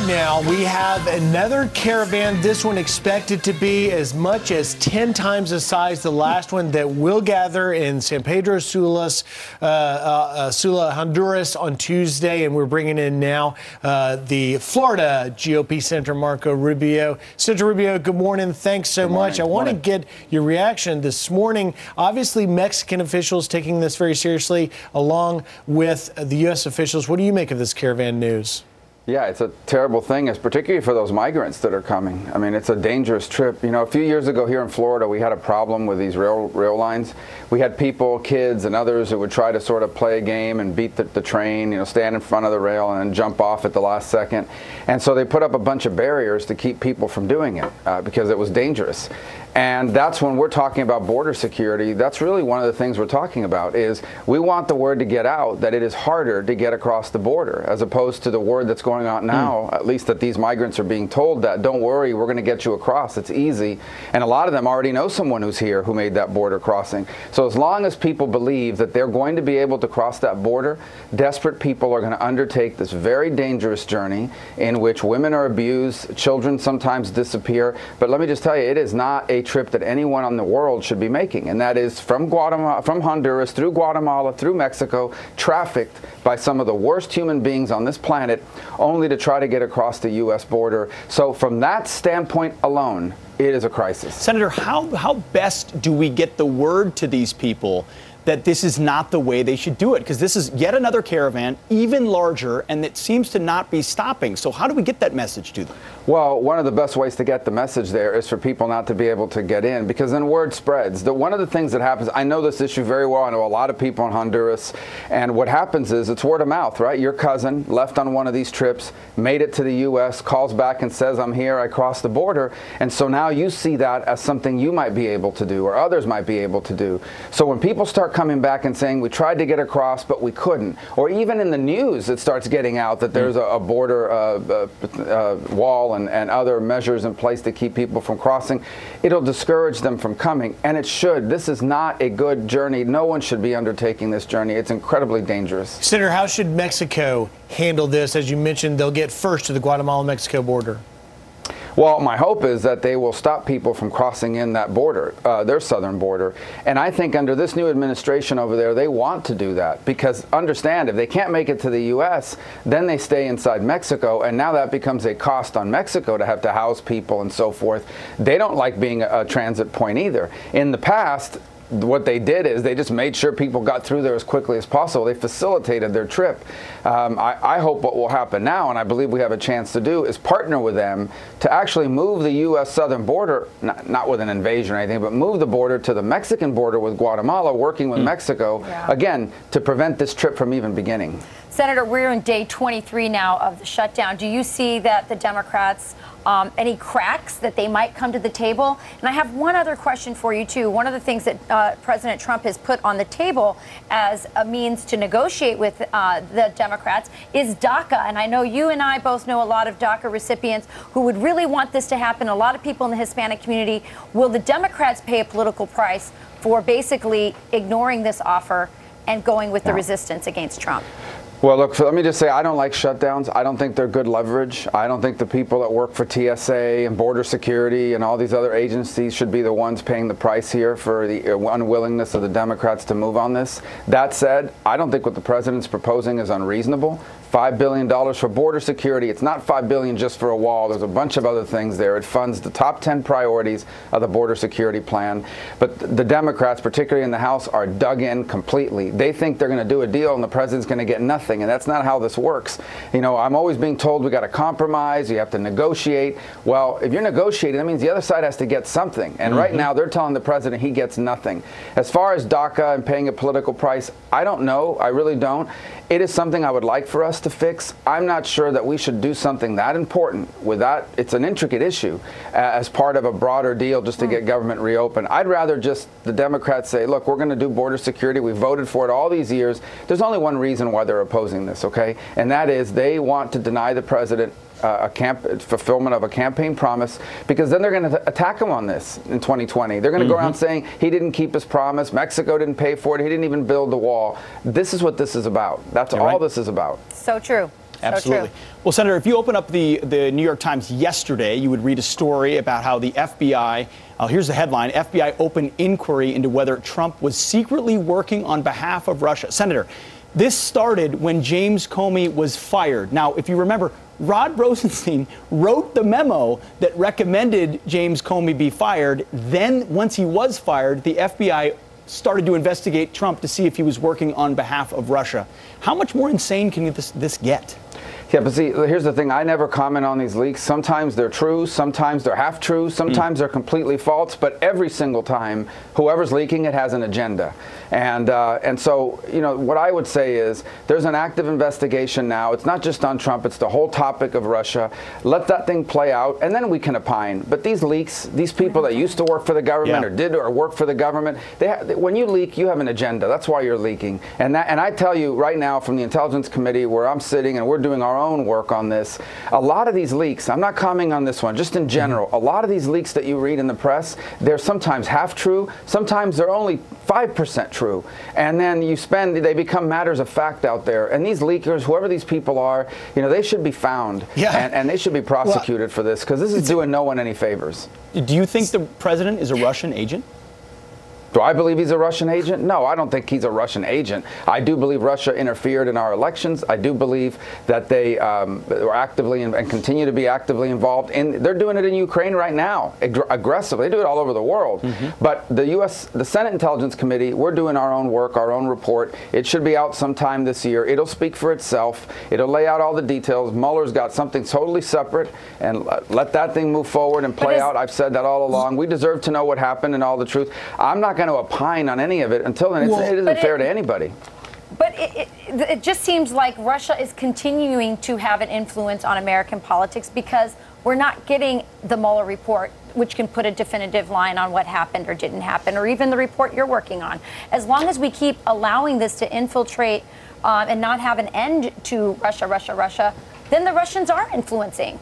now, we have another caravan, this one expected to be as much as 10 times the size the last one, that will gather in San Pedro Sula, Honduras on Tuesday. And we're bringing in now the Florida GOP Senator Marco Rubio. Senator Rubio, good morning. Thanks so much. I want to get your reaction this morning. Obviously, Mexican officials taking this very seriously, along with the U.S. officials. What do you make of this caravan news? Yeah, it's a terrible thing, particularly for those migrants that are coming. I mean, it's a dangerous trip. You know, a few years ago here in Florida, we had a problem with these rail lines. We had people, kids and others, who would try to sort of play a game and beat the train, you know, stand in front of the rail and then jump off at the last second. And so they put up a bunch of barriers to keep people from doing it because it was dangerous. And that's when we're talking about border security. That's really one of the things we're talking about, is we want the word to get out that it is harder to get across the border, as opposed to the word that's going on now, at least that these migrants are being told that, don't worry, we're going to get you across. It's easy. And a lot of them already know someone who's here who made that border crossing. So as long as people believe that they're going to be able to cross that border, desperate people are going to undertake this very dangerous journey in which women are abused, children sometimes disappear. But let me just tell you, it is not a trip that anyone in the world should be making, and that is from Guatemala, from Honduras, through Guatemala, through Mexico, trafficked by some of the worst human beings on this planet, only to try to get across the U.S. border. So from that standpoint alone, it is a crisis. Senator, how best do we get the word to these people that this is not the way they should do it? Because this is yet another caravan, even larger, and it seems to not be stopping. So how do we get that message to them? Well, one of the best ways to get the message there is for people not to be able to get in, because then word spreads. One of the things that happens, I know this issue very well. I know a lot of people in Honduras, and what happens is it's word of mouth, right? Your cousin left on one of these trips, made it to the U.S., calls back and says, I'm here, I crossed the border. And so now you see that as something you might be able to do, or others might be able to do. So when people start coming back and saying, we tried to get across, but we couldn't, or even in the news, it starts getting out that there's a border wall and other measures in place to keep people from crossing, it'll discourage them from coming. And it should. This is not a good journey. No one should be undertaking this journey. It's incredibly dangerous. Senator, how should Mexico handle this? As you mentioned, they'll get first to the Guatemala-Mexico border. Well, my hope is that they will stop people from crossing in that border, their southern border. And I think under this new administration over there, they want to do that, because understand, if they can't make it to the U.S., then they stay inside Mexico. And now that becomes a cost on Mexico to have to house people and so forth. They don't like being a transit point either. In the past, what they did is they just made sure people got through there as quickly as possible. They facilitated their trip. I hope what will happen now, and I believe we have a chance to do, is partner with them to actually move the U.S. southern border, not with an invasion or anything, but move the border to the Mexican border with Guatemala, working with Mexico, again, to prevent this trip from even beginning. Senator, we're in day 23 now of the shutdown. Do you see that the Democrats, any cracks that they might come to the table? And I have one other question for you, too. One of the things that President Trump has put on the table as a means to negotiate with the Democrats is DACA. And I know you and I both know a lot of DACA recipients who would really want this to happen. A lot of people in the Hispanic community. Will the Democrats pay a political price for basically ignoring this offer and going with the resistance against Trump? Well, look, let me just say, I don't like shutdowns. I don't think they're good leverage. I don't think the people that work for TSA and border security and all these other agencies should be the ones paying the price here for the unwillingness of the Democrats to move on this. That said, I don't think what the president's proposing is unreasonable. $5 billion for border security. It's not $5 billion just for a wall. There's a bunch of other things there. It funds the top 10 priorities of the border security plan. But the Democrats, particularly in the House, are dug in completely. They think they're going to do a deal and the president's going to get nothing. And that's not how this works. You know, I'm always being told we got to compromise. You have to negotiate. Well, if you're negotiating, that means the other side has to get something. And right now they're telling the president he gets nothing. As far as DACA and paying a political price, I don't know. I really don't. It is something I would like for us to fix. I'm not sure that we should do something that important with that. It's an intricate issue as part of a broader deal just to get government reopened. I'd rather just the Democrats say, look, we're going to do border security. We voted for it all these years. There's only one reason why they're opposing this, okay? And that is they want to deny the president fulfillment of a campaign promise, because then they're going to attack him on this in 2020. They're going to go around saying he didn't keep his promise, Mexico didn't pay for it, he didn't even build the wall. This is what this is about. That's all this is about. So true. Absolutely. Well, Senator, if you open up the New York Times yesterday, you would read a story about how the FBI, here's the headline, FBI opened inquiry into whether Trump was secretly working on behalf of Russia. Senator, this started when James Comey was fired. Now, if you remember, Rod Rosenstein wrote the memo that recommended James Comey be fired. Then, once he was fired, the FBI started to investigate Trump to see if he was working on behalf of Russia. How much more insane can this get? Yeah, but see, here's the thing. I never comment on these leaks. Sometimes they're true, sometimes they're half true, sometimes they're completely false, but every single time, whoever's leaking it has an agenda. And so, you know, what I would say is there's an active investigation now. It's not just on Trump, it's the whole topic of Russia. Let that thing play out, and then we can opine. But these leaks, these people that used to work for the government or did or work for the government, when you leak, you have an agenda. That's why you're leaking. And I tell you right now from the Intelligence Committee where I'm sitting and we're doing our own work on this, a lot of these leaks, I'm not commenting on this one, just in general, a lot of these leaks that you read in the press, they're sometimes half true, sometimes they're only 5% true. And then they become matters of fact out there. And these leakers, whoever these people are, you know, they should be found. And they should be prosecuted for this, because this is doing no one any favors. Do you think the president is a Russian agent? Do I believe he's a Russian agent? No, I don't think he's a Russian agent. I do believe Russia interfered in our elections. I do believe that they were actively and continue to be actively involved they're doing it in Ukraine right now, aggressively. They do it all over the world. But the Senate Intelligence Committee, we're doing our own work, our own report. It should be out sometime this year. It'll speak for itself. It'll lay out all the details. Mueller's got something totally separate, and let that thing move forward and play out. I've said that all along. We deserve to know what happened and all the truth. I'm not going to opine on any of it until then. It isn't fair to anybody. But it just seems like Russia is continuing to have an influence on American politics because we're not getting the Mueller report, which can put a definitive line on what happened or didn't happen, or even the report you're working on. As long as we keep allowing this to infiltrate and not have an end to Russia, then the Russians are influencing.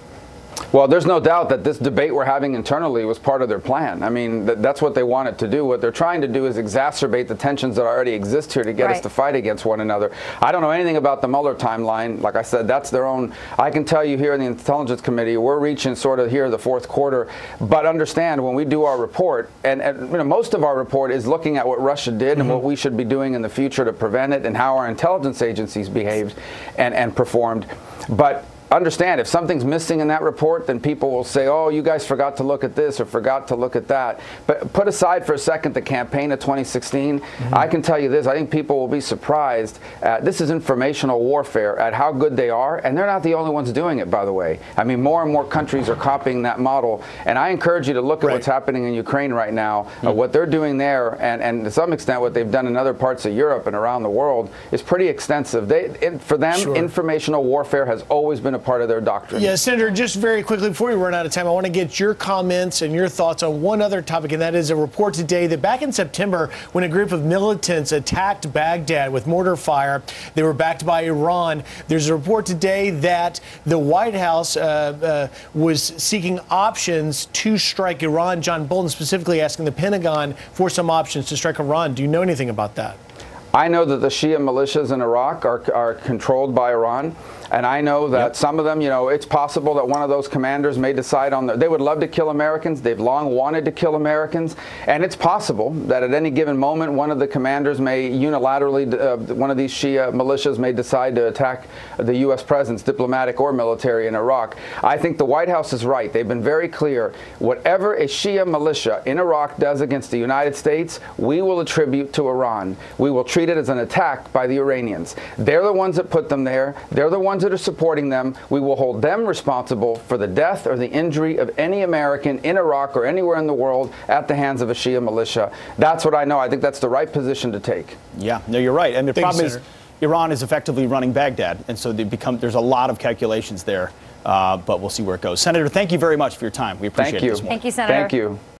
Well, there's no doubt that this debate we're having internally was part of their plan. I mean, that's what they wanted to do. What they're trying to do is exacerbate the tensions that already exist here to get us to fight against one another. I don't know anything about the Mueller timeline. Like I said, that's their own. I can tell you here in the Intelligence Committee, we're reaching sort of here the fourth quarter. But understand, when we do our report, and you know, most of our report is looking at what Russia did and what we should be doing in the future to prevent it and how our intelligence agencies behaved and performed. But understand, if something's missing in that report, then people will say, oh, you guys forgot to look at this or forgot to look at that. But put aside for a second the campaign of 2016. I can tell you this, I think people will be surprised. This is informational warfare at how good they are, and they're not the only ones doing it, by the way. I mean, more and more countries are copying that model, and I encourage you to look at what's happening in Ukraine right now. What they're doing there, and to some extent what they've done in other parts of Europe and around the world, is pretty extensive. For them, informational warfare has always been a part of their doctrine. Yeah, Senator, just very quickly before we run out of time, I want to get your comments and your thoughts on one other topic, and that is a report today that back in September, when a group of militants attacked Baghdad with mortar fire, they were backed by Iran. There's a report today that the White House was seeking options to strike Iran. John Bolton specifically asking the Pentagon for some options to strike Iran. Do you know anything about that? I know that the Shia militias in Iraq are controlled by Iran. And I know that some of them, you know, it's possible that one of those commanders may decide they would love to kill Americans. They've long wanted to kill Americans. And it's possible that at any given moment, one of the commanders may unilaterally, one of these Shia militias may decide to attack the U.S. presence, diplomatic or military, in Iraq. I think the White House is right. They've been very clear. Whatever a Shia militia in Iraq does against the United States, we will attribute to Iran. We will treat it as an attack by the Iranians. They're the ones that put them there. They're the ones that are supporting them. We will hold them responsible for the death or the injury of any American in Iraq or anywhere in the world at the hands of a Shia militia. That's what I know. I think that's the right position to take. Yeah, no, you're right. And the problem is Iran is effectively running Baghdad. And so there's a lot of calculations there. But we'll see where it goes. Senator, thank you very much for your time. We appreciate it this morning. Thank you, Senator. Thank you.